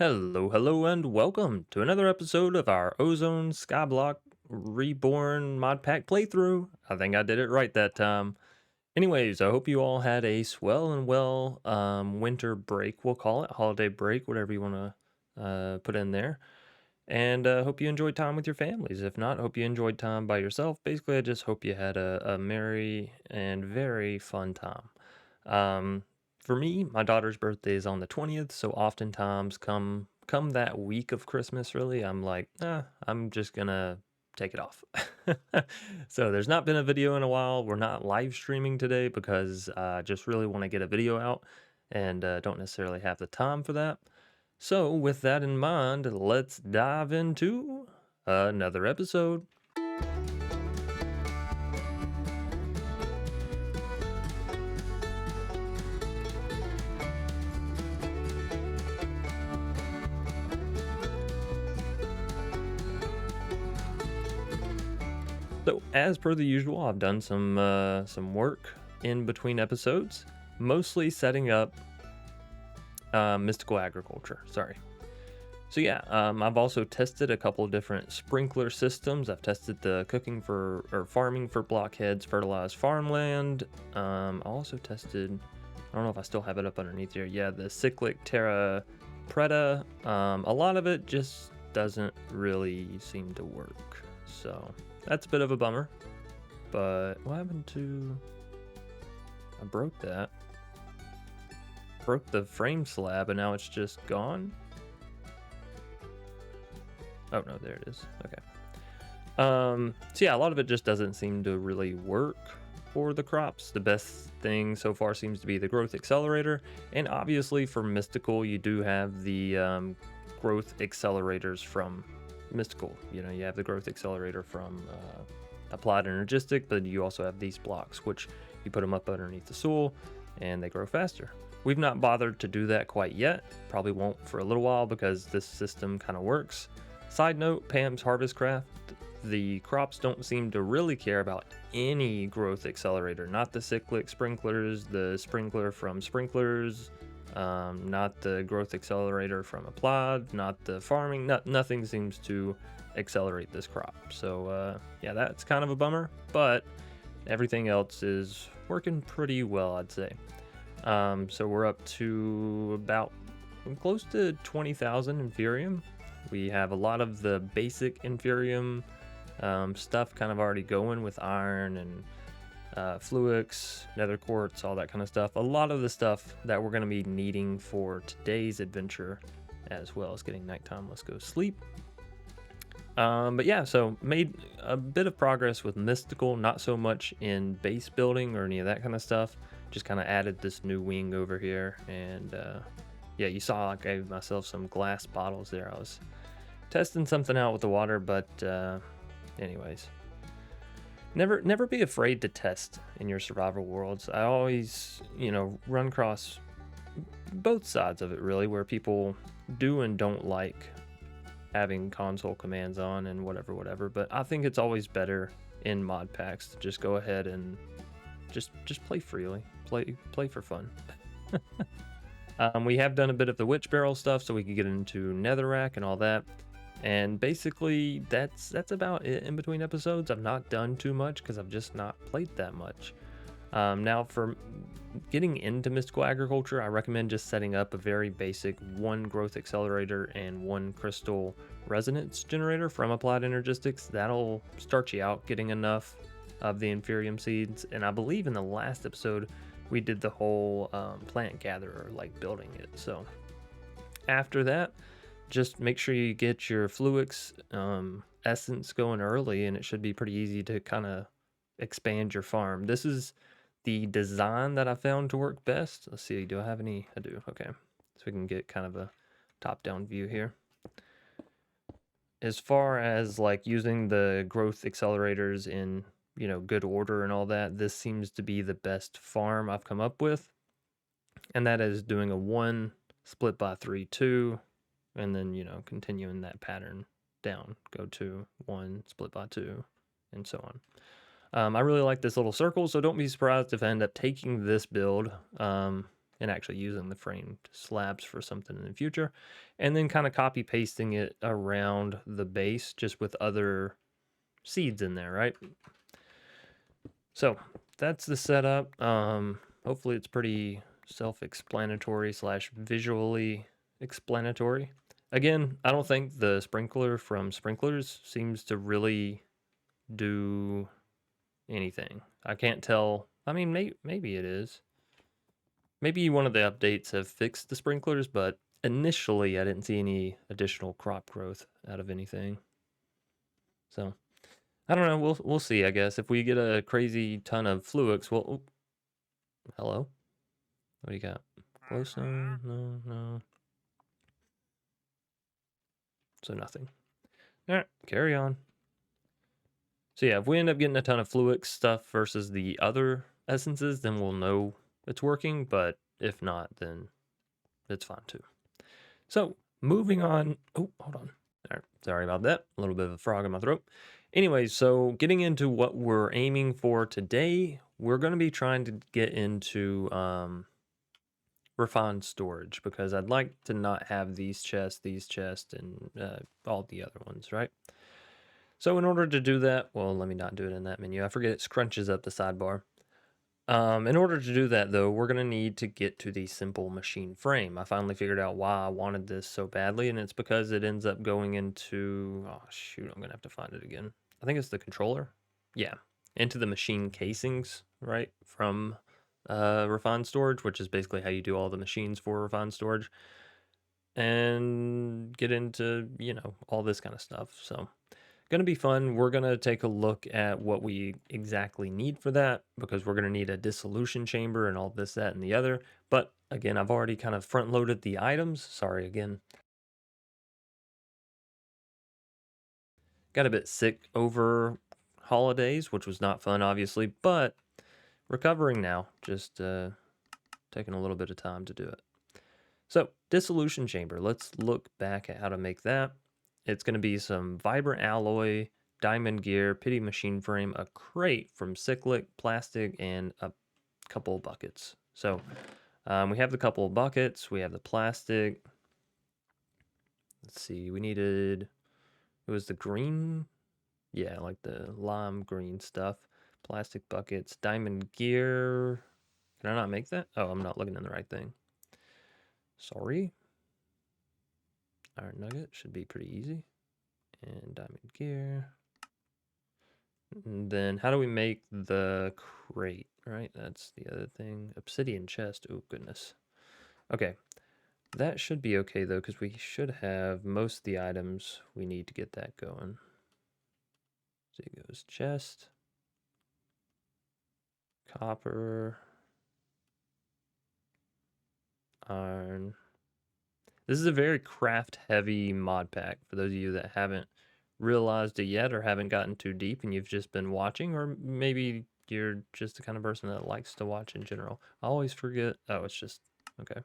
Hello, and welcome to another episode of our Ozone Skyblock Reborn Mod Pack playthrough. I think I did it right that time. Anyways, I hope you all had a swell and well winter break, we'll call it, holiday break, whatever you want to put in there. And hope you enjoyed time with your families. If not, hope you enjoyed time by yourself. Basically, I just hope you had a merry and very fun time. Um, for me, my daughter's birthday is on the 20th, so oftentimes come that week of Christmas, really, I'm like, I'm just gonna take it off. So there's not been a video in a while. We're not live streaming today because I just really want to get a video out and don't necessarily have the time for that. So with that in mind, let's dive into another episode. So, as per the usual, I've done some work in between episodes, mostly setting up mystical agriculture. Sorry. So yeah, I've also tested a couple of different sprinkler systems. I've tested the cooking for or farming for blockheads, fertilized farmland. I also tested. I don't know if I still have it up underneath here. Yeah, the cyclic Terra Preta. A lot of it just doesn't really seem to work. So that's a bit of a bummer. But what happened to... I broke that. Broke the frame slab and now it's just gone? Oh no, there it is. Okay. So yeah, a lot of it just doesn't seem to really work for the crops. The best thing so far seems to be the growth accelerator. And obviously for Mystical, you do have the growth accelerators from Mystical. You know, you have the growth accelerator from Applied Energistic, but you also have these blocks, which you put them up underneath the soil and they grow faster. We've not bothered to do that quite yet. Probably won't for a little while because this system kind of works. Side note, Pam's Harvest Craft, the crops don't seem to really care about any growth accelerator, not the cyclic sprinklers, the sprinkler from sprinklers, not the growth accelerator from Applied, not the farming, nothing seems to accelerate this crop. So yeah, that's kind of a bummer, but everything else is working pretty well, I'd say. So we're up to about close to 20,000 Inferium. We have a lot of the basic Inferium stuff kind of already going with iron and fluix, nether quartz, all that kind of stuff. A lot of the stuff that we're going to be needing for today's adventure, as well as getting nighttime. Let's go sleep. But yeah, so made a bit of progress with Mystical, not so much in base building or any of that kind of stuff. Just kind of added this new wing over here, and yeah, you saw I gave myself some glass bottles there. I was testing something out with the water, but anyways. Never be afraid to test in your survival worlds. I always, run across both sides of it really, where people do and don't like having console commands on and whatever, but I think it's always better in mod packs to just go ahead and just play freely, play for fun. We have done a bit of the witch barrel stuff so we can get into netherrack and all that, and basically that's about it in between episodes. I've not done too much because I've just not played that much. Now for getting into mystical agriculture, I recommend just setting up a very basic 1 growth accelerator and 1 crystal resonance generator from Applied Energistics. That'll start you out getting enough of the Inferium seeds, and I believe in the last episode we did the whole plant gatherer, like building it. So after that, just make sure you get your fluix essence going early, and it should be pretty easy to kind of expand your farm. This is the design that I found to work best. Let's see, do I have any? I do. Okay, so we can get kind of a top-down view here. As far as like using the growth accelerators in good order and all that, this seems to be the best farm I've come up with, and that is doing a 1 split by 3 2, and then continuing that pattern down. Go to 1 split by 2, and so on. I really like this little circle, so don't be surprised if I end up taking this build and actually using the framed slabs for something in the future, and then kind of copy pasting it around the base just with other seeds in there, right? So that's the setup. Hopefully it's pretty self-explanatory slash visually explanatory. Again, I don't think the sprinkler from Sprinklers seems to really do anything. I can't tell. I mean, maybe it is. Maybe one of the updates have fixed the sprinklers, but initially I didn't see any additional crop growth out of anything. So I don't know. We'll see. I guess if we get a crazy ton of Fluix, well, oh, hello. What do you got? Glowstone? No. So nothing. All right, carry on. So yeah, if we end up getting a ton of Fluix stuff versus the other essences, then we'll know it's working. But if not, then it's fine too. So moving on. Oh, hold on. All right, sorry about that. A little bit of a frog in my throat. Anyways, so getting into what we're aiming for today, we're going to be trying to get into refined storage because I'd like to not have these chests, and all the other ones, right? So in order to do that, well, let me not do it in that menu. I forget it scrunches up the sidebar. In order to do that, though, we're going to need to get to the simple machine frame. I finally figured out why I wanted this so badly, and it's because it ends up going into... Oh, shoot, I'm going to have to find it again. I think it's the controller. Yeah, into the machine casings, right, from refined storage, which is basically how you do all the machines for refined storage, and get into, you know, all this kind of stuff. So going to be fun. We're going to take a look at what we exactly need for that because we're going to need a dissolution chamber and all this, that, and the other. But again, I've already kind of front loaded the items. Sorry again. Got a bit sick over holidays, which was not fun, obviously, but recovering now. Just taking a little bit of time to do it. So, dissolution chamber. Let's look back at how to make that. It's going to be some vibrant alloy, diamond gear, pity machine frame, a crate from cyclic, plastic, and a couple of buckets. So we have the couple of buckets. We have the plastic. Let's see. We needed... It was the green... Yeah, like the lime green stuff. Plastic buckets, diamond gear. Can I not make that? Oh, I'm not looking in the right thing. Sorry. Iron nugget should be pretty easy. And diamond gear. And then how do we make the crate, right? That's the other thing. Obsidian chest. Oh, goodness. Okay. That should be okay, though, because we should have most of the items we need to get that going. So it goes chest. Copper. Iron. This is a very craft-heavy mod pack for those of you that haven't realized it yet or haven't gotten too deep and you've just been watching, or maybe you're just the kind of person that likes to watch in general. I always forget. Oh, it's just... Okay.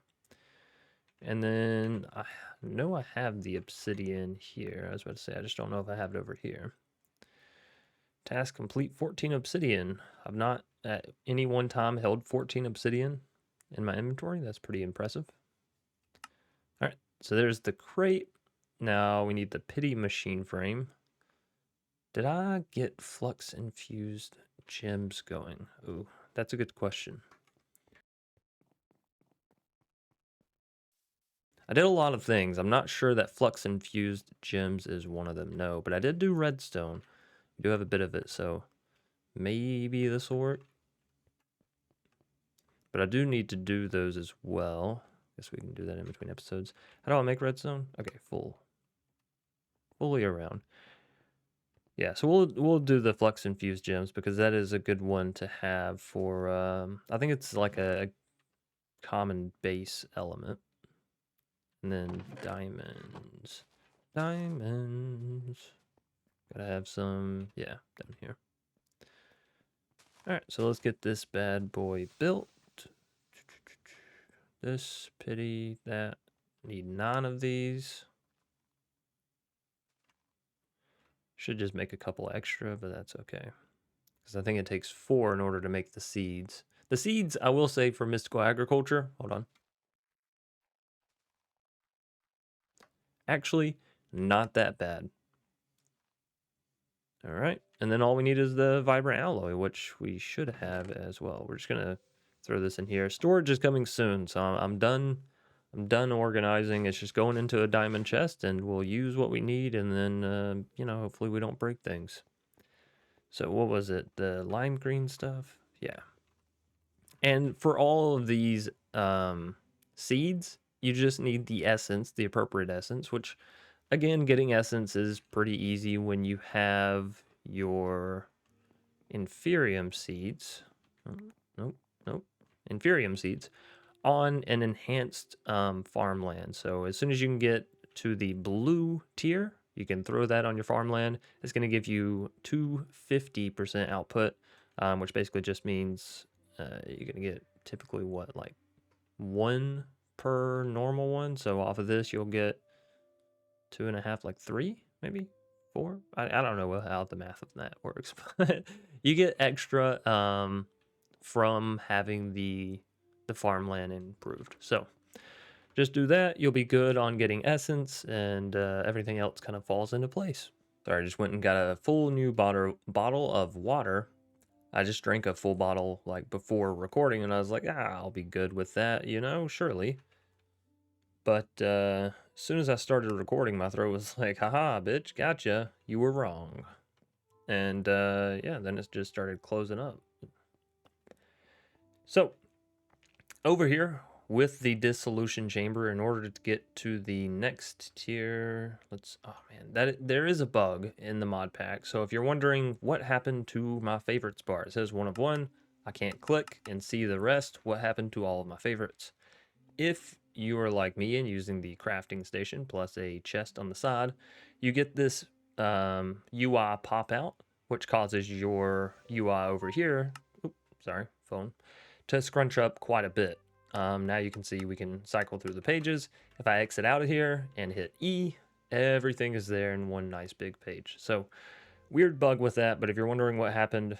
And then I know I have the obsidian here. I was about to say, I just don't know if I have it over here. Task complete 14 obsidian. I've not at any one time held 14 obsidian in my inventory. That's pretty impressive. All right, so there's the crate. Now we need the pity machine frame. Did I get flux infused gems going? Ooh, that's a good question. I did a lot of things. I'm not sure that flux infused gems is one of them. No, but I did do redstone. I do have a bit of it, so maybe this will work. But I do need to do those as well. Guess we can do that in between episodes. How do I make redstone? Okay, fully around. Yeah, so we'll do the flux infused gems because that is a good one to have for I think it's like a common base element. And then diamonds. Gotta have some, yeah, down here. Alright, so let's get this bad boy built. This, pity, that. Need 9 of these. Should just make a couple extra, but that's okay. Because I think it takes 4 in order to make the seeds. The seeds, I will say, for mystical agriculture, hold on. Actually, not that bad. All right, and then all we need is the vibrant alloy, which we should have as well. We're just gonna throw this in here. Storage is coming soon, so I'm done. I'm done organizing. It's just going into a diamond chest, and we'll use what we need, and then you know, hopefully we don't break things. So what was it? The lime green stuff? Yeah. And for all of these seeds, you just need the essence, the appropriate essence, which again, getting essence is pretty easy when you have your inferium seeds. Oh, nope, nope. Inferium seeds on an enhanced farmland. So as soon as you can get to the blue tier, you can throw that on your farmland. It's going to give you 250% output, which basically just means you're going to get typically what, like one per normal one. So off of this, you'll get 2.5, like 3, maybe 4. I don't know how the math of that works, but you get extra from having the farmland improved. So just do that. You'll be good on getting essence, and everything else kind of falls into place. Sorry, I just went and got a full new bottle of water. I just drank a full bottle like before recording, and I was like, I'll be good with that, you know, surely. But as soon as I started recording, my throat was like, haha, bitch, gotcha, you were wrong. And yeah, then it just started closing up. So over here with the dissolution chamber, in order to get to the next tier, oh man, there is a bug in the mod pack. So if you're wondering what happened to my favorites bar, it says 1 of 1. I can't click and see the rest. What happened to all of my favorites? If you are like me and using the crafting station plus a chest on the side, you get this UI pop out, which causes your UI over here, phone, to scrunch up quite a bit. Now you can see we can cycle through the pages. If I exit out of here and hit E, everything is there in one nice big page. So weird bug with that, but if you're wondering what happened,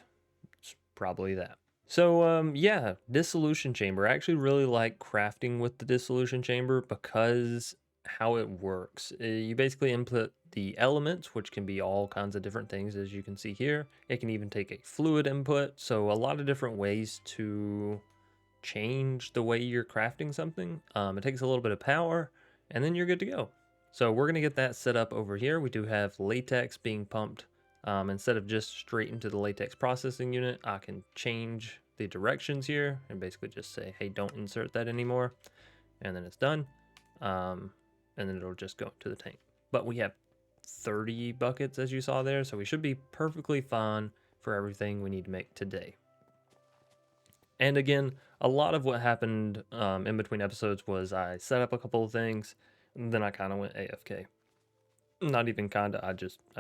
it's probably that. So yeah, dissolution chamber. I actually really like crafting with the dissolution chamber because how it works. You basically input the elements, which can be all kinds of different things, as you can see here. It can even take a fluid input. So a lot of different ways to change the way you're crafting something. It takes a little bit of power, and then you're good to go. So we're gonna get that set up over here. We do have latex being pumped. Instead of just straight into the latex processing unit, I can change the directions here and basically just say, hey, don't insert that anymore. And then it's done. And then it'll just go to the tank. But we have 30 buckets, as you saw there, so we should be perfectly fine for everything we need to make today. And again, a lot of what happened in between episodes was I set up a couple of things, and then I kind of went AFK. Not even kinda, I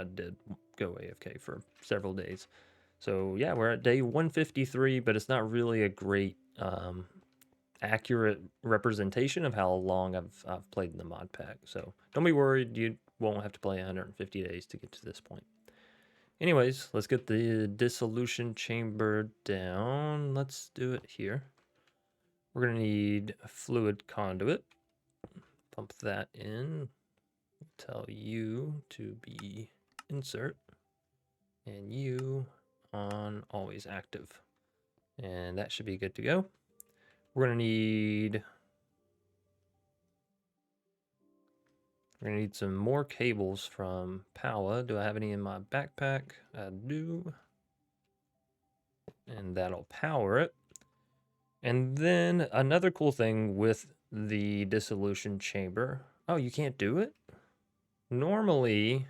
did go AFK for several days. So yeah, we're at day 153, but it's not really a great accurate representation of how long I've played in the mod pack. So don't be worried, you won't have to play 150 days to get to this point. Anyways, let's get the dissolution chamber down. Let's do it here. We're gonna need a fluid conduit. Pump that in. Tell you to be insert and you on always active, and that should be good to go. We're gonna need some more cables from Powa. Do I have any in my backpack? I do, and that'll power it. And then another cool thing with the dissolution chamber, oh, you can't do it? Normally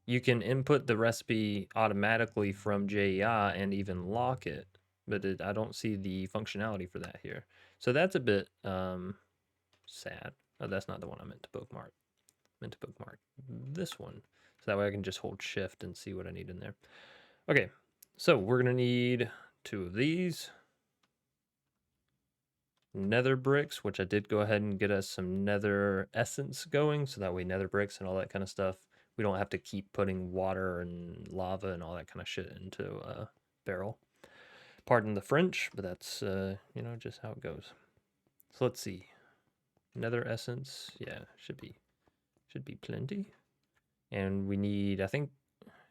you can input the recipe automatically from JEI and even lock it, but I don't see the functionality for that here. So that's a bit sad. Oh, that's not the one I meant to bookmark. I meant to bookmark this one. So that way I can just hold shift and see what I need in there. Okay, so we're gonna need 2 of these. Nether bricks, which I did go ahead and get us some nether essence going, so that way nether bricks and all that kind of stuff, we don't have to keep putting water and lava and all that kind of shit into a barrel. Pardon the French, but that's, you know, just how it goes. So let's see. Nether essence. Yeah, should be plenty. And we need, I think,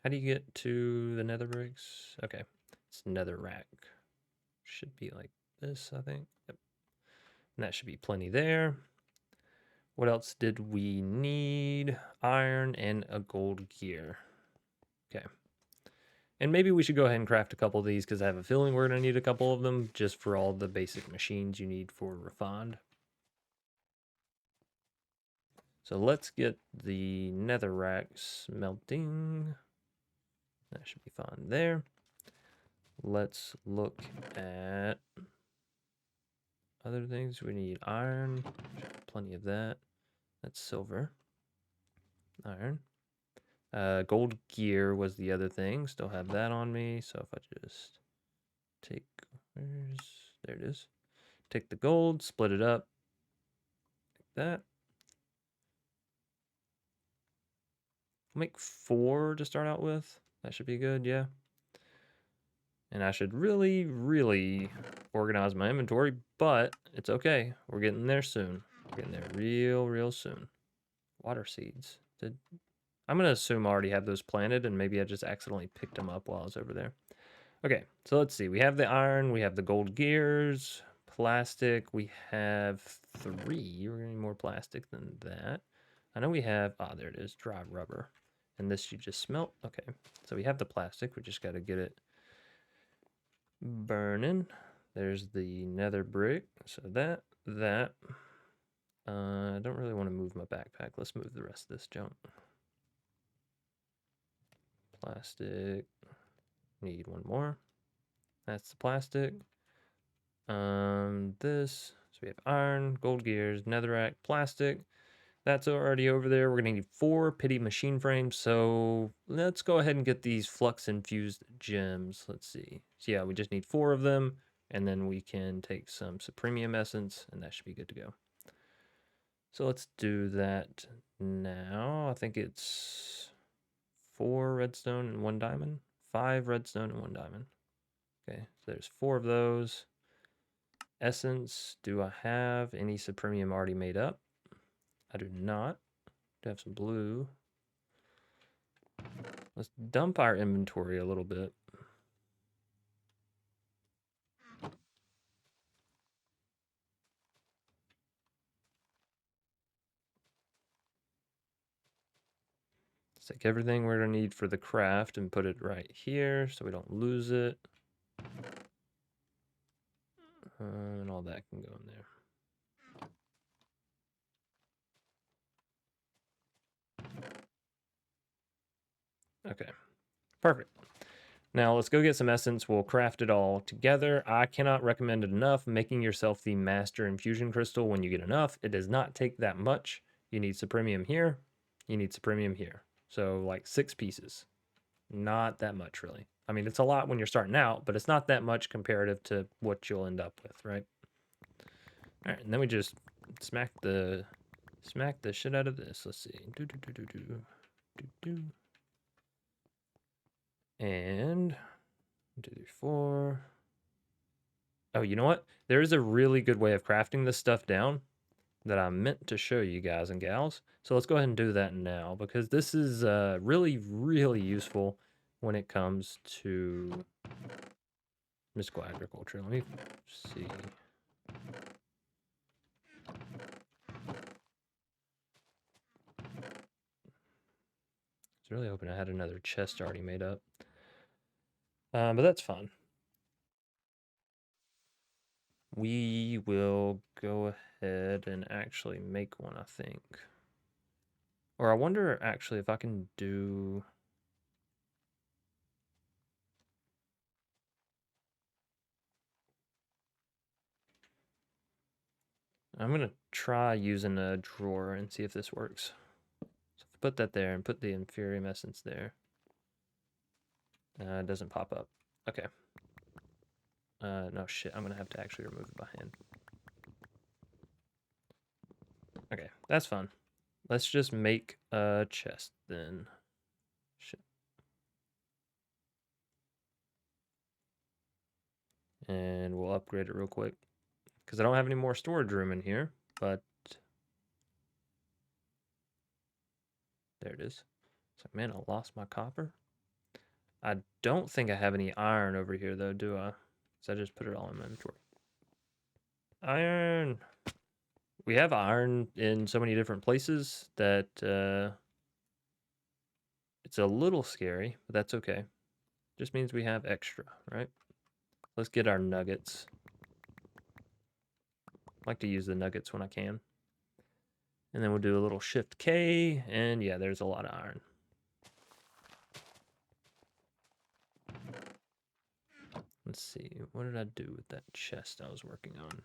how do you get to the nether bricks? Okay, it's nether rack. Should be like this, I think. Yep. And that should be plenty there. What else did we need? Iron and a gold gear. Okay. And maybe we should go ahead and craft a couple of these because I have a feeling we're going to need a couple of them just for all the basic machines you need for refined. So let's get the netherrack smelting. That should be fine there. Let's look at other things. We need iron. Plenty of that. That's silver. Iron. Gold gear was the other thing. Still have that on me. So if I just take, there it is. Take the gold, split it up like that. Make 4 to start out with. That should be good, yeah. And I should really, really organize my inventory, but it's okay. We're getting there soon. We're getting there real soon. Water seeds. I'm going to assume I already have those planted, and maybe I just accidentally picked them up while I was over there. Okay, so let's see. We have the iron. We have the gold gears. Plastic. We have 3. We're going to need more plastic than that. I know we have... Ah, there it is. Dry rubber. And this you just smelt. Okay, so we have the plastic. We just got to get it burning. There's the nether brick. So that. I don't really want to move my backpack. Let's move the rest of this junk. Plastic. Need one more. That's the plastic. This. So we have iron, gold gears, netherrack, plastic. That's already over there. We're gonna need 4 pity machine frames. So let's go ahead and get these flux infused gems. Let's see. So yeah, we just need 4 of them, and then we can take some supremium essence, and that should be good to go. So let's do that now. I think it's 4 redstone and 1 diamond. 5 redstone and 1 diamond. Okay, so there's 4 of those. Essence, do I have any supremium already made up? I do not. I have some blue. Let's dump our inventory a little bit. Let's take everything we're gonna need for the craft and put it right here so we don't lose it. And all that can go in there. Okay, perfect. Now let's go get some essence. We'll craft it all together. I cannot recommend it enough. Making yourself the master infusion crystal when you get enough. It does not take that much. You need supremium here. You need supremium here. So like 6 pieces. Not that much really. I mean, it's a lot when you're starting out, but it's not that much comparative to what you'll end up with, right? All right, and then we just smack the shit out of this. Let's see. And 2, 3, 4. Oh, you know what? There is a really good way of crafting this stuff down that I meant to show you guys and gals. So let's go ahead and do that now because this is really useful when it comes to mystical agriculture. Let me see. I was really hoping I had another chest already made up. But that's fine. We will go ahead and actually make one, I think. Or I wonder actually if I can do... I'm going to try using a drawer and see if this works. So put that there and put the inferium essence there. It doesn't pop up. Okay. No shit, I'm going to have to actually remove it by hand. Okay, that's fine. Let's just make a chest then. Shit. And we'll upgrade it real quick. Because I don't have any more storage room in here, but there it is. It's like, man, I lost my copper. I don't think I have any iron over here, though, do I? So I just put it all in my inventory. Iron! We have iron in so many different places that it's a little scary, but that's okay. Just means we have extra, right? Let's get our nuggets. I like to use the nuggets when I can. And then we'll do a little Shift K, and yeah, there's a lot of iron. Let's see, what did I do with that chest I was working on?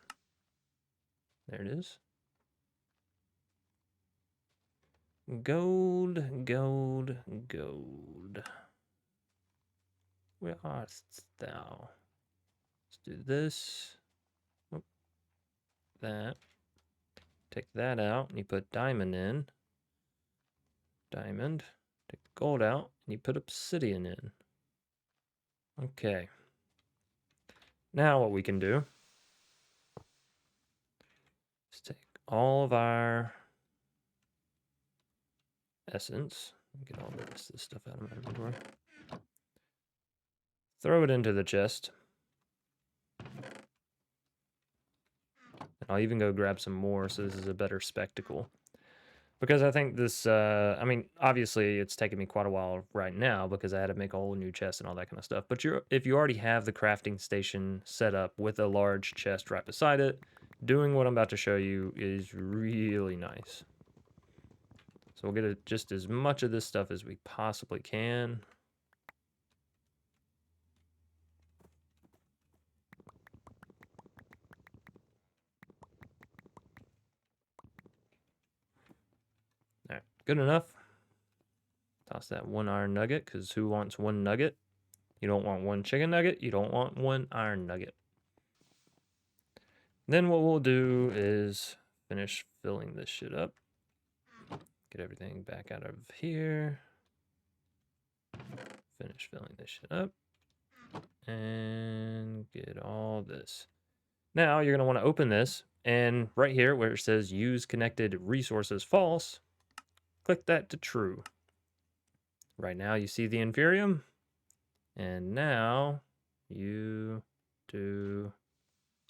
There it is. Gold, gold, gold. Where art thou? Let's do this. Oh, that. Take that out, and you put diamond in. Diamond. Take gold out, and you put obsidian in. Okay. Now what we can do is take all of our essence. Get all this stuff out of my inventory. Throw it into the chest. And I'll even go grab some more so this is a better spectacle. Because I think this, I mean, obviously it's taken me quite a while right now because I had to make a whole new chest and all that kind of stuff. But if you already have the crafting station set up with a large chest right beside it, doing what I'm about to show you is really nice. So we'll get just as much of this stuff as we possibly can. All right, good enough. Toss that one iron nugget, because who wants one nugget? You don't want one chicken nugget. You don't want one iron nugget. Then what we'll do is finish filling this shit up. Get everything back out of here. Finish filling this shit up. And get all this. Now you're going to want to open this. And right here where it says use connected resources false, click that to true. Right now you see the inferium. And now you do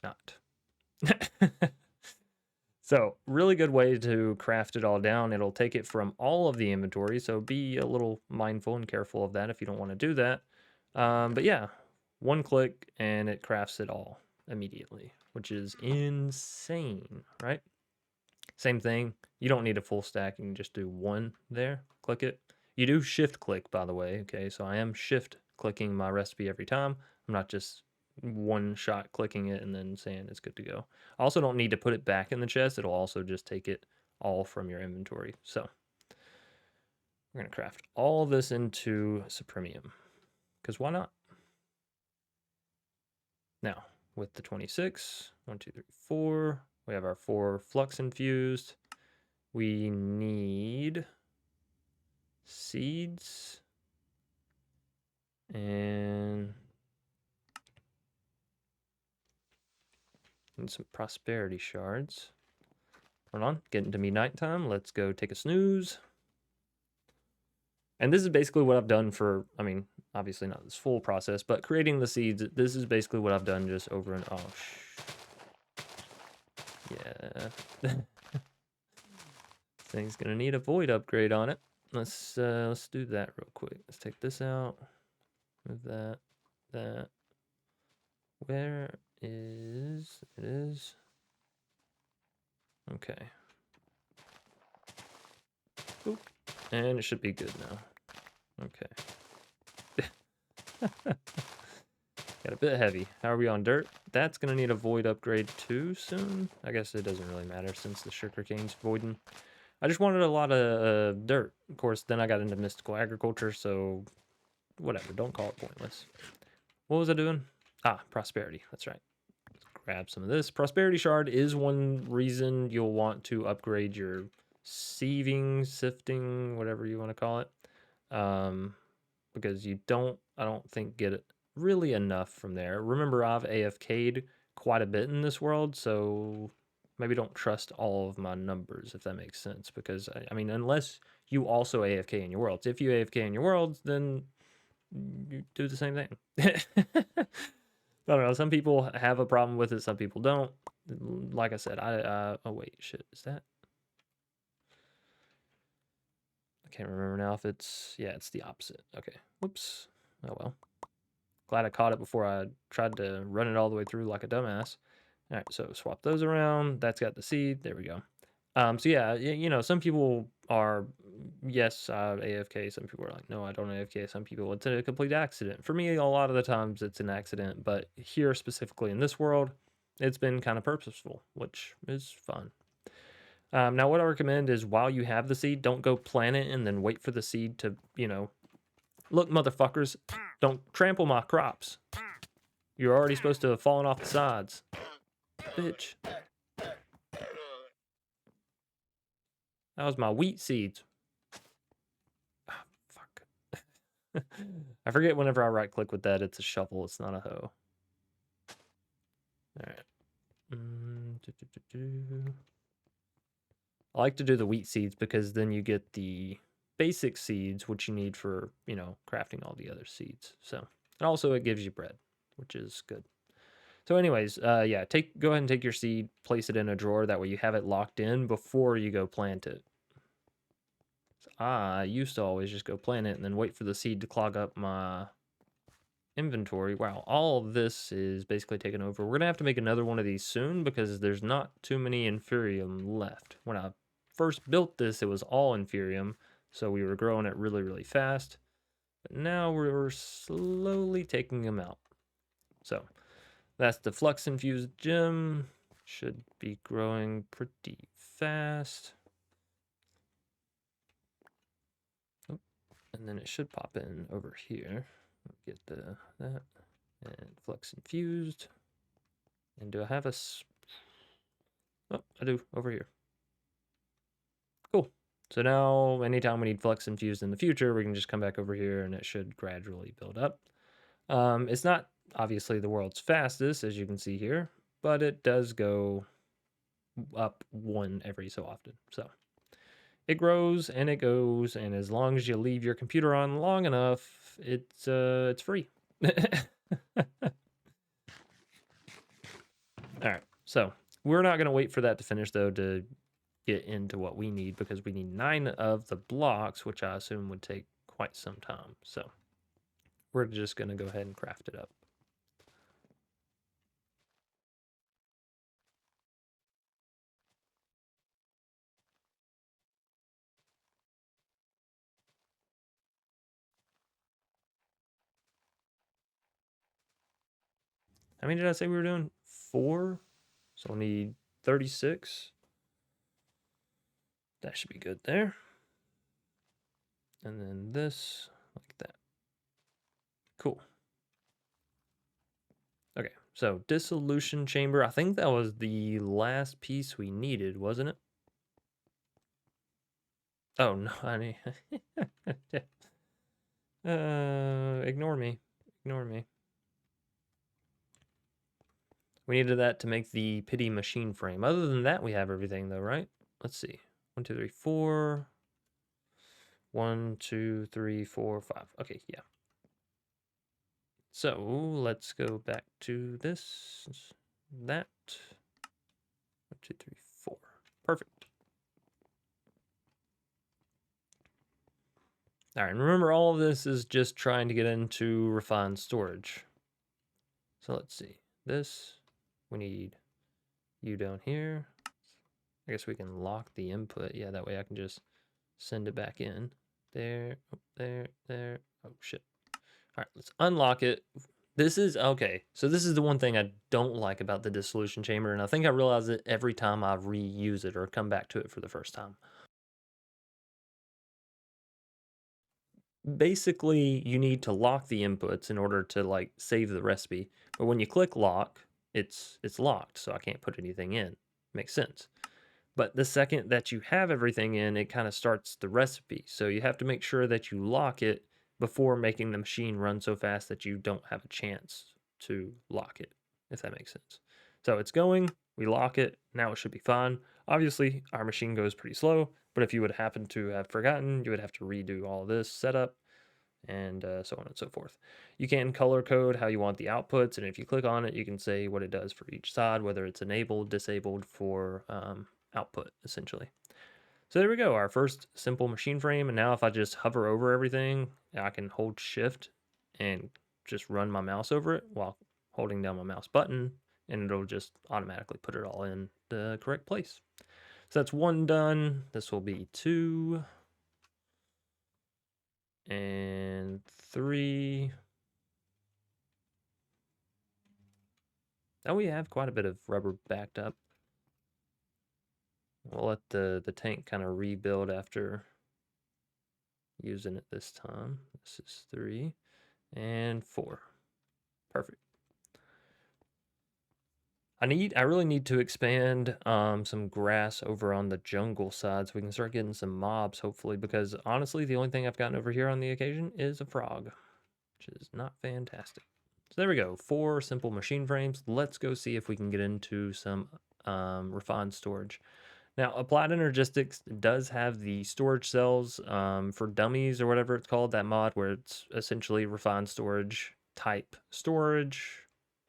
not. So really good way to craft it all down. It'll take it from all of the inventory. So be a little mindful and careful of that if you don't want to do that. But yeah, one click and it crafts it all immediately, which is insane, right? Same thing. You don't need a full stack. You can just do one there. Click it. You do shift click, by the way. Okay, so I am shift clicking my recipe every time. I'm not just one shot clicking it and then saying it's good to go. I also don't need to put it back in the chest. It'll also just take it all from your inventory. So we're going to craft all this into Supremium because why not? Now with the 26, 1, 2, 3, 4, we have our 4 flux infused. We need seeds and some prosperity shards. Hold on, getting to me nighttime. Let's go take a snooze. And this is basically what I've done for, I mean, obviously not this full process, but creating the seeds, this is basically what I've done just over and, yeah. Thing's gonna need a void upgrade on it. Let's do that real quick. Let's take this out. Move that. Where is it? Is okay. Oop. And it should be good now. Okay. Got a bit heavy. How are we on dirt? That's gonna need a void upgrade too soon. I guess it doesn't really matter since the sugarcane's voiding. I just wanted a lot of dirt. Of course, then I got into mystical agriculture, so whatever. Don't call it pointless. What was I doing? Ah, prosperity. That's right. Let's grab some of this. Prosperity shard is one reason you'll want to upgrade your sieving, sifting, whatever you want to call it. Because you don't, I don't think, get it really enough from there. Remember, I've AFK'd quite a bit in this world, so maybe don't trust all of my numbers, if that makes sense. Because, I mean, unless you also AFK in your worlds. If you AFK in your worlds, then you do the same thing. I don't know. Some people have a problem with it. Some people don't. Like I said, oh wait, shit, is that? I can't remember now if it's, yeah, it's the opposite. Okay, whoops. Oh well. Glad I caught it before I tried to run it all the way through like a dumbass. All right, so swap those around. That's got the seed. There we go. So yeah, you know, some people are, yes, AFK. Some people are like, no, I don't AFK. Some people, it's a complete accident. For me, a lot of the times it's an accident, but here specifically in this world, it's been kind of purposeful, which is fun. Now, what I recommend is while you have the seed, don't go plant it and then wait for the seed to, you know, look, motherfuckers, don't trample my crops. You're already supposed to have fallen off the sides. Bitch. That was my wheat seeds. Oh, fuck. I forget whenever I right click with that, it's a shovel, it's not a hoe. Alright. I like to do the wheat seeds because then you get the basic seeds, which you need for, you know, crafting all the other seeds. So, and also it gives you bread, which is good. So anyways, yeah, go ahead and take your seed, place it in a drawer. That way you have it locked in before you go plant it. So I used to always just go plant it and then wait for the seed to clog up my inventory. Wow, all of this is basically taken over. We're gonna have to make another one of these soon because there's not too many inferium left. When I first built this, it was all inferium, so we were growing it really, really fast. But now we're slowly taking them out. So that's the flux infused gem. Should be growing pretty fast. Oh, and then it should pop in over here. Get that and flux infused. And do I have a? Oh, I do over here. Cool. So now, anytime we need flux infused in the future, we can just come back over here, and it should gradually build up. It's not obviously the world's fastest, as you can see here, but it does go up one every so often. So it grows and it goes, and as long as you leave your computer on long enough, it's free. All right, so we're not gonna wait for that to finish though to get into what we need because we need 9 of the blocks, which I assume would take quite some time. So we're just gonna go ahead and craft it up. How many did I say we were doing? 4. So we'll need 36. That should be good there. And then this, like that. Cool. Okay, so dissolution chamber. I think that was the last piece we needed, wasn't it? Oh, no, honey. Ignore me. Ignore me. We needed that to make the pity machine frame. Other than that, we have everything though, right? Let's see. 1, 2, 3, 4. 1, 2, 3, 4, 5. Okay, yeah. So let's go back to this, that. 1, 2, 3, 4. Perfect. All right, and remember all of this is just trying to get into refined storage. So let's see. This, we need you down here. I guess we can lock the input. Yeah, that way I can just send it back in. There, oh, there. Oh, shit. All right, let's unlock it. This is, okay, so this is the one thing I don't like about the dissolution chamber, and I think I realize it every time I reuse it or come back to it for the first time. Basically, you need to lock the inputs in order to, like, save the recipe. But when you click lock, it's locked, so I can't put anything in. Makes sense. But the second that you have everything in, it kind of starts the recipe. So you have to make sure that you lock it before making the machine run so fast that you don't have a chance to lock it, if that makes sense. So it's going, we lock it, now it should be fine. Obviously, our machine goes pretty slow, but if you would happen to have forgotten, you would have to redo all this setup and so on and so forth. You can color code how you want the outputs, and if you click on it, you can say what it does for each side, whether it's enabled, disabled for output, essentially. So there we go, our first simple machine frame, and now if I just hover over everything, I can hold shift and just run my mouse over it while holding down my mouse button, and it'll just automatically put it all in the correct place. So that's one done. This will be 2 and 3. Now we have quite a bit of rubber backed up. We'll let the tank kind of rebuild after using it this time. This is 3 and 4. Perfect. I really need to expand some grass over on the jungle side so we can start getting some mobs, hopefully, because honestly, the only thing I've gotten over here on the occasion is a frog, which is not fantastic. So there we go, 4 simple machine frames. Let's go see if we can get into some refined storage. Now, Applied Energistics does have the storage cells for dummies or whatever it's called, that mod where it's essentially refined storage type storage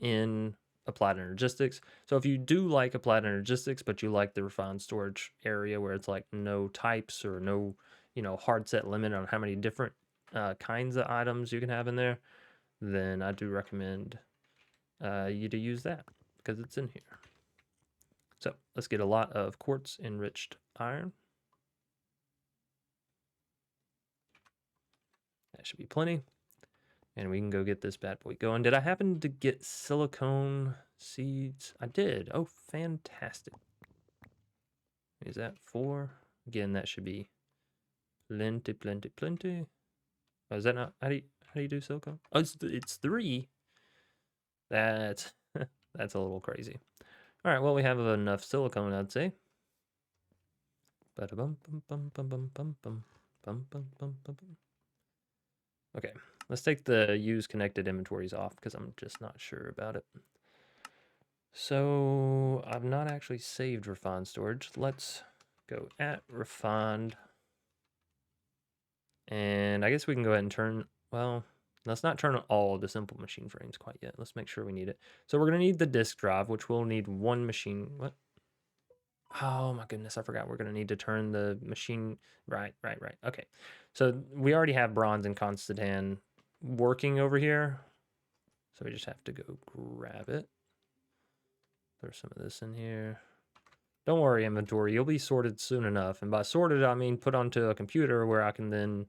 in Applied Energistics. So if you do like Applied Energistics, but you like the refined storage area where it's like no types or no, hard set limit on how many different kinds of items you can have in there, then I do recommend you to use that because it's in here. So let's get a lot of quartz enriched iron. That should be plenty. And we can go get this bad boy going. Did I happen to get silicone seeds? I did. Oh, fantastic. Is that 4? Again, that should be plenty, plenty, plenty. Oh, is that not? How do you do silicone? Oh, it's 3. That's that's a little crazy. All right, well, we have enough silicone, I'd say. Okay, let's take the use connected inventories off because I'm just not sure about it. So I've not actually saved refined storage. Let's go at refined. And I guess we can go ahead and turn, well, let's not turn on all the simple machine frames quite yet. Let's make sure we need it. So we're going to need the disk drive, which we'll need 1 machine. What? Oh my goodness, I forgot we're going to need to turn the machine. Right. Okay. So we already have bronze and Constantan working over here. So we just have to go grab it. Throw some of this in here. Don't worry, inventory. You'll be sorted soon enough. And by sorted, I mean put onto a computer where I can then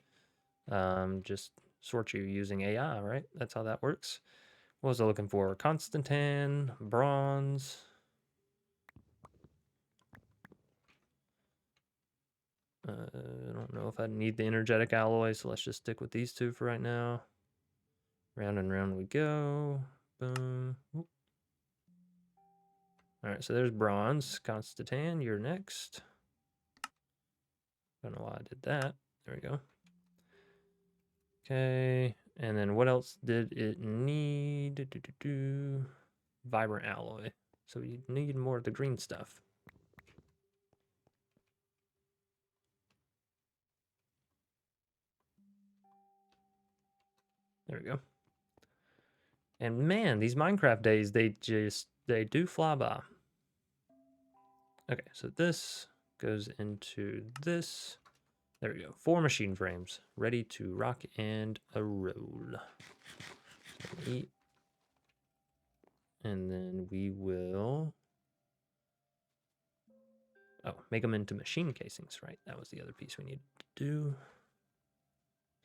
just sort you using AI, right? That's how that works. What was I looking for? Constantan, bronze. I don't know if I need the energetic alloy, so let's just stick with these 2 for right now. Round and round we go. Boom. Whoop. All right, so there's bronze. Constantan, you're next. Don't know why I did that. There we go. Okay, and then what else did it need? Vibrant alloy. So you need more of the green stuff. There we go. And man, these Minecraft days, they do fly by. Okay, so this goes into this. There we go. 4 machine frames ready to rock and roll. Eat. And then we will, make them into machine casings, right? That was the other piece we needed to do.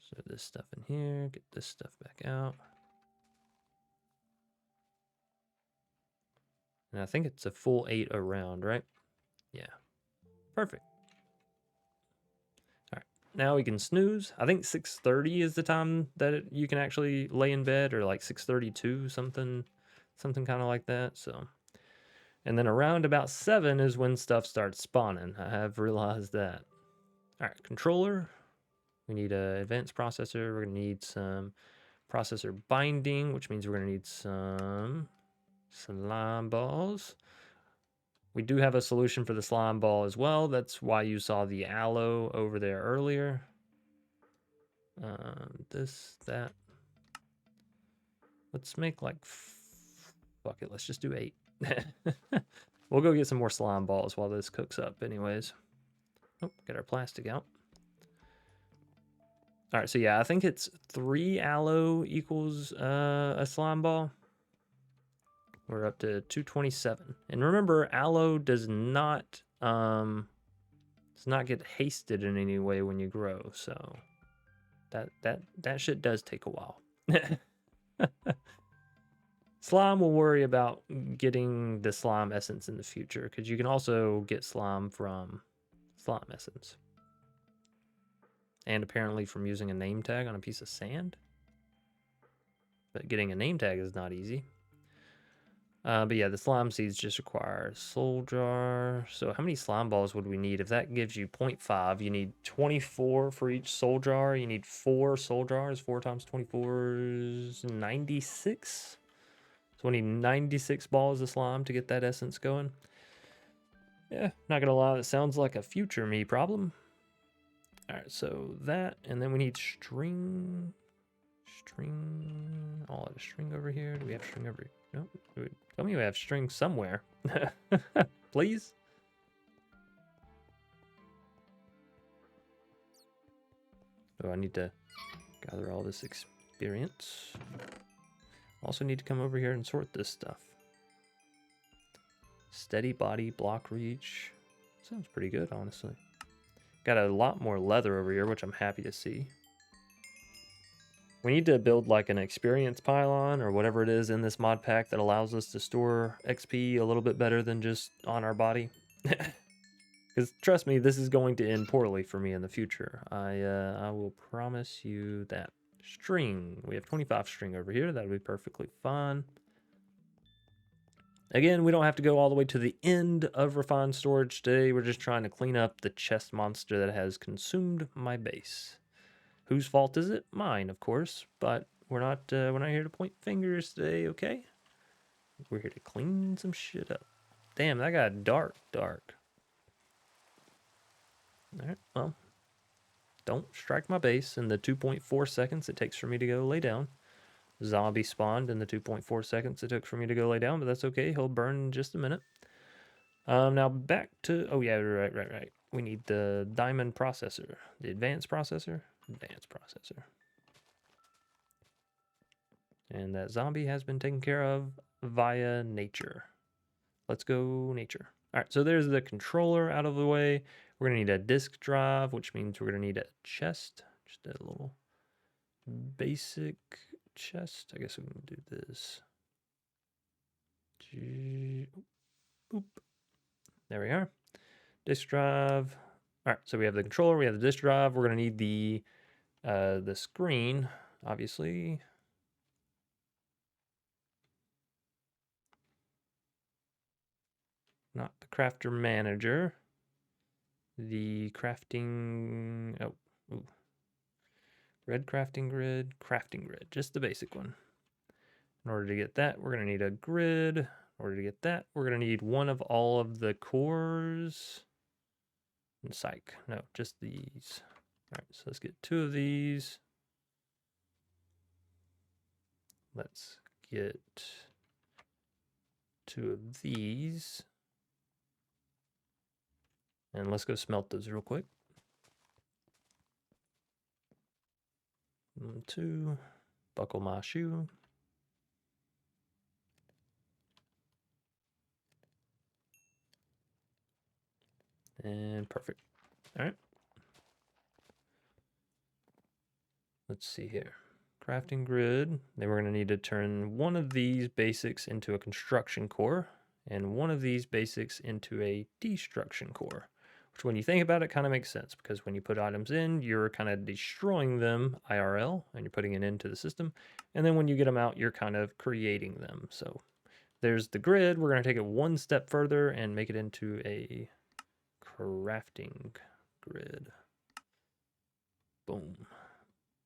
So this stuff in here, get this stuff back out. And I think it's a full 8 around, right? Yeah. Perfect. All right. Now we can snooze. I think 6:30 is the time that you can actually lay in bed, or like 6:32, something kind of like that. So, and then around about 7 is when stuff starts spawning. I have realized that. All right, controller. We need an advanced processor. We're going to need some processor binding, which means we're going to need some slime balls. We do have a solution for the slime ball as well. That's why you saw the aloe over there earlier. That. Let's make like, fuck it, let's just do 8. We'll go get some more slime balls while this cooks up anyways. Oh, get our plastic out. All right, so yeah, I think it's 3 aloe equals a slime ball. We're up to 227. And remember, aloe does not get hasted in any way when you grow, so that shit does take a while. Slime will worry about getting the slime essence in the future, because you can also get slime from slime essence. And apparently from using a name tag on a piece of sand. But getting a name tag is not easy. But yeah, the slime seeds just require soul jar. So how many slime balls would we need? If that gives you 0.5, you need 24 for each soul jar. You need 4 soul jars. 4 times 24 is 96. So we need 96 balls of slime to get that essence going. Yeah, not gonna lie, that sounds like a future me problem. All right, so that, and then we need string. I'll add a string over here. Do we have string over here? No. Tell me we have string somewhere. Please. Oh, I need to gather all this experience. Also need to come over here and sort this stuff. Steady body, block reach. Sounds pretty good, honestly. Got a lot more leather over here, which I'm happy to see. We need to build like an experience pylon or whatever it is in this mod pack that allows us to store XP a little bit better than just on our body. Because trust me, this is going to end poorly for me in the future. I will promise you that. String. We have 25 string over here. That would be perfectly fine. Again, we don't have to go all the way to the end of refined storage today. We're just trying to clean up the chest monster that has consumed my base. Whose fault is it? Mine, of course. But we're not here to point fingers today, okay? We're here to clean some shit up. Damn, that got dark. All right, well, don't strike my base in the 2.4 seconds it takes for me to go lay down. Zombie spawned in the 2.4 seconds it took for me to go lay down, but that's okay. He'll burn in just a minute. Now back to, oh yeah, right. We need the diamond processor, the advanced processor. And that zombie has been taken care of via nature. Let's go nature. All right, so there's the controller out of the way. We're gonna need a disk drive, which means we're gonna need a chest, just a little basic chest. I guess we can do this. Boop. There we are. Disk drive. All right, so we have the controller, we have the disk drive. We're gonna need the screen, obviously. Not the crafter manager. The crafting. Red crafting grid, just the basic one. In order to get that, we're going to need a grid. In order to get that, we're going to need one of all of the cores. And psych. No, just these. All right, so let's get 2 of these. Let's get 2 of these. And let's go smelt those real quick. 1, 2. Buckle my shoe. And perfect. All right. Let's see here. Crafting grid. Then we're going to need to turn one of these basics into a construction core and one of these basics into a destruction core. Which when you think about it kind of makes sense, because when you put items in, you're kind of destroying them IRL and you're putting it into the system. And then when you get them out, you're kind of creating them. So there's the grid. We're going to take it one step further and make it into a crafting grid. Boom.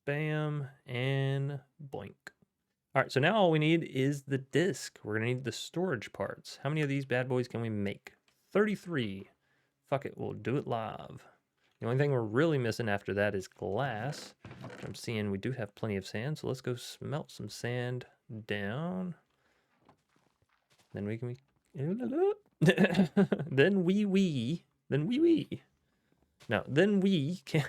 Bam. And boink. All right, so now all we need is the disk. We're going to need the storage parts. How many of these bad boys can we make? 33. Fuck it, we'll do it live. The only thing we're really missing after that is glass. I'm seeing we do have plenty of sand, so let's go smelt some sand down. Then we can... then we can...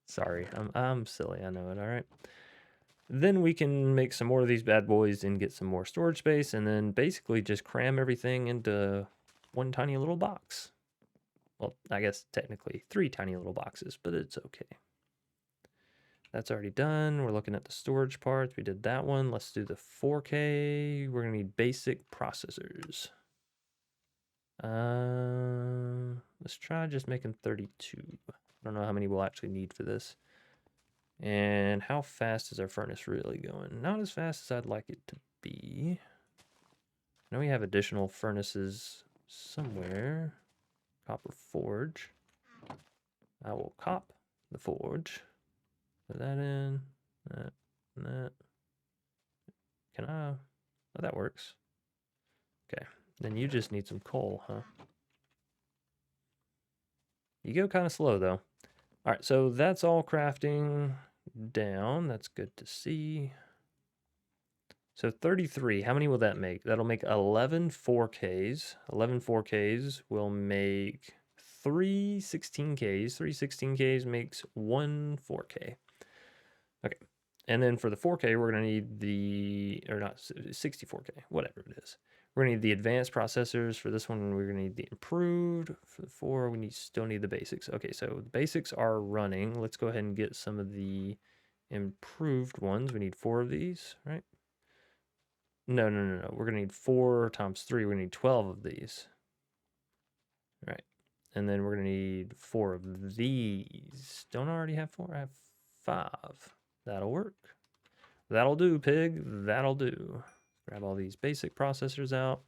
Sorry, I'm silly, I know it, all right? Then we can make some more of these bad boys and get some more storage space, and then basically just cram everything into one tiny little box. Well, I guess technically 3 tiny little boxes, but it's okay. That's already done. We're looking at the storage parts. We did that one. Let's do the 4K. We're going to need basic processors. Let's try just making 32. I don't know how many we'll actually need for this. And how fast is our furnace really going? Not as fast as I'd like it to be. I know we have additional furnaces somewhere. Copper forge. I will cop the forge. Put that in. That. And that. Can I? Oh, that works. Okay. Then you just need some coal, huh? You go kind of slow, though. All right, so that's all crafting down. That's good to see. So 33, how many will that make? That'll make 11 4Ks. 11 4Ks will make 3 16Ks. 3 16Ks makes 1 4K. Okay. And then for the 4K, we're going to need the, or not, 64K, whatever it is. We're going to need the advanced processors. For this one, we're going to need the improved. For the 4, we still need the basics. Okay, so the basics are running. Let's go ahead and get some of the improved ones. We need 4 of these, right? No. We're going to need 4 times 3. We're going to need 12 of these. Right. And then we're going to need 4 of these. Don't I already have 4? I have 5. That'll work. That'll do, pig. That'll do. Grab all these basic processors out.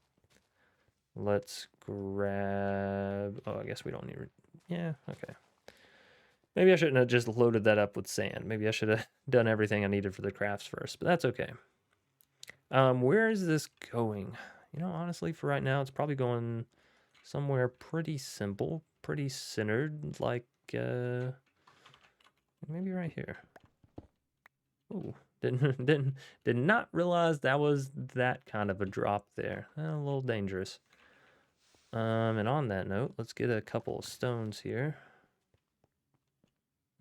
Let's grab... Oh, I guess we don't need... Yeah, okay. Maybe I shouldn't have just loaded that up with sand. Maybe I should have done everything I needed for the crafts first, but that's okay. Where is this going? You know, honestly, for right now, it's probably going somewhere pretty simple, pretty centered, like, maybe right here. Ooh. Did not realize that was that kind of a drop there. A little dangerous. And on that note, let's get a couple of stones here.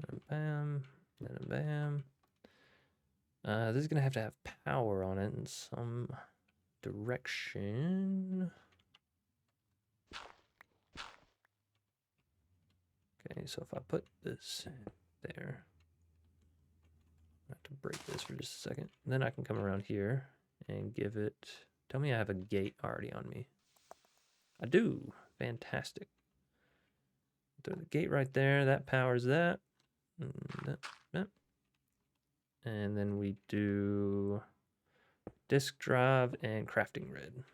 And bam, and bam. This is gonna have to have power on it in some direction. Okay, so if I put this there. I have to break this for just a second. Then I can come around here and give it... Tell me I have a gate already on me. I do. Fantastic. Throw the gate right there. That powers that. And then we do disk drive and crafting grid.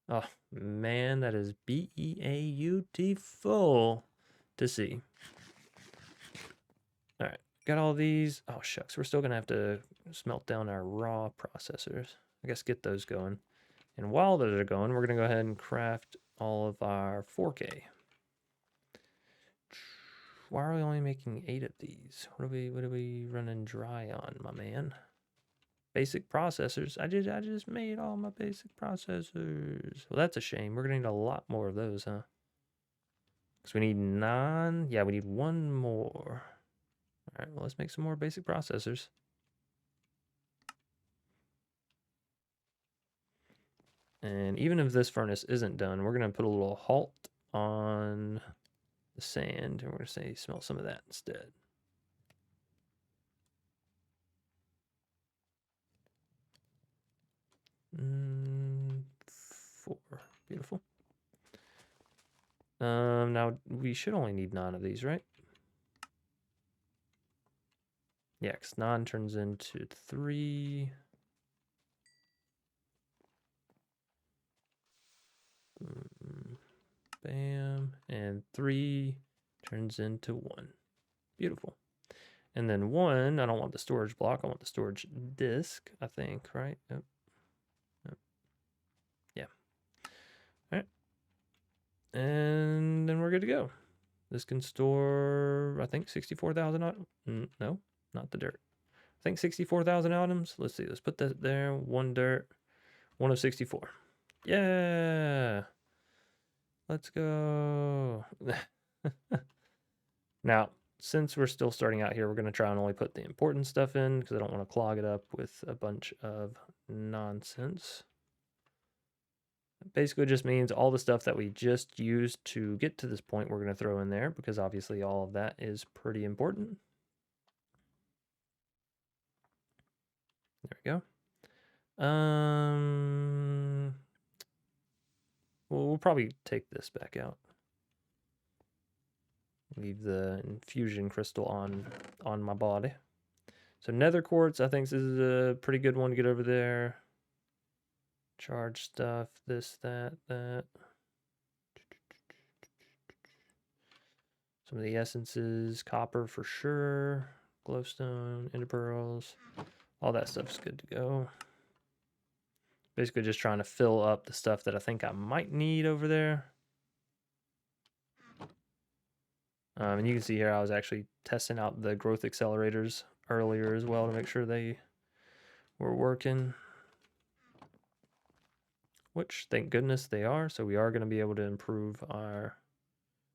Oh, man, that is beautiful to see. All right. Got all these. Oh, shucks. We're still going to have to smelt down our raw processors. I guess get those going. And while those are going, we're going to go ahead and craft all of our 4K. Why are we only making 8 of these? What are we running dry on, my man? Basic processors. I just made all my basic processors. Well, that's a shame. We're going to need a lot more of those, huh? Because we need 9. Yeah, we need 1 more. All right, well, let's make some more basic processors. And even if this furnace isn't done, we're going to put a little halt on the sand. And we're going to say smelt some of that instead. Mm, 4. Beautiful. Now, we should only need 9 of these, right? Yeah, because 9 turns into 3. Bam. And 3 turns into 1. Beautiful. And then one, I don't want the storage block. I want the storage disk, I think, right? Yep. Yep. Yeah. All right. And then we're good to go. This can store, I think, 64,000 items. No, not the dirt. I think 64,000 items. Let's see. Let's put that there. One dirt. 1 of 64. Yeah. Let's go. Now, since we're still starting out here, we're going to try and only put the important stuff in because I don't want to clog it up with a bunch of nonsense. It basically just means all the stuff that we just used to get to this point we're going to throw in there because obviously all of that is pretty important. There we go. Well, we'll probably take this back out. Leave the infusion crystal on my body. So nether quartz, I think this is a pretty good one to get over there. Charge stuff, this, that. Some of the essences, copper for sure, glowstone, ender pearls, all that stuff's good to go. Basically just trying to fill up the stuff that I think I might need over there. And you can see here I was actually testing out the growth accelerators earlier as well to make sure they were working. Which, thank goodness they are, so we are going to be able to improve our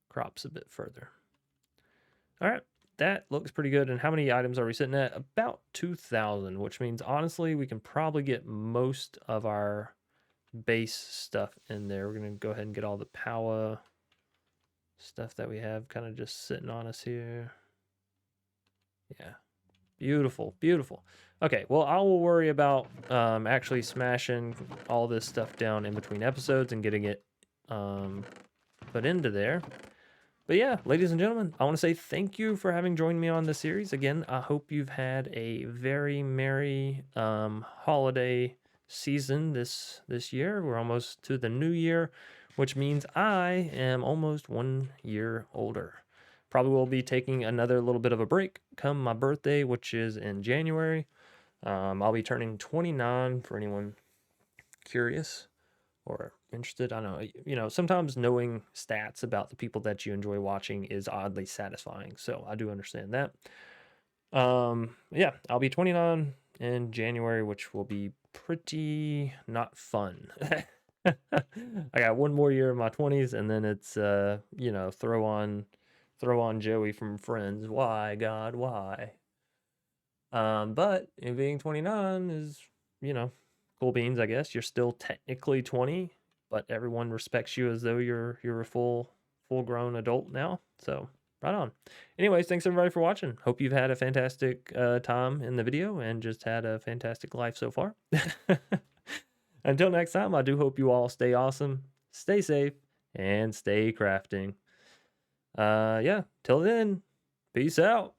crops a bit further. All right, that looks pretty good. And how many items are we sitting at? About 2,000, which means honestly we can probably get most of our base stuff in there. We're going to go ahead and get all the power stuff that we have kind of just sitting on us here. Yeah, beautiful, beautiful. Okay, well, I will worry about actually smashing all this stuff down in between episodes and getting it put into there. But yeah, ladies and gentlemen, I want to say thank you for having joined me on this series. Again, I hope you've had a very merry holiday season this year. We're almost to the new year, which means I am almost 1 year older. Probably will be taking another little bit of a break come my birthday, which is in January. I'll be turning 29 for anyone curious or interested. I know, sometimes knowing stats about the people that you enjoy watching is oddly satisfying. So I do understand that. Yeah, I'll be 29 in January, which will be pretty not fun. I got 1 more year in my 20s, and then it's throw on Joey from Friends. Why, God, why? But being 29 is, cool beans, I guess. You're still technically 20, but everyone respects you as though you're a full-grown adult now. So right on. Anyways, thanks everybody for watching. Hope you've had a fantastic time in the video and just had a fantastic life so far. Until next time, I do hope you all stay awesome, stay safe, and stay crafting. Yeah, till then, peace out.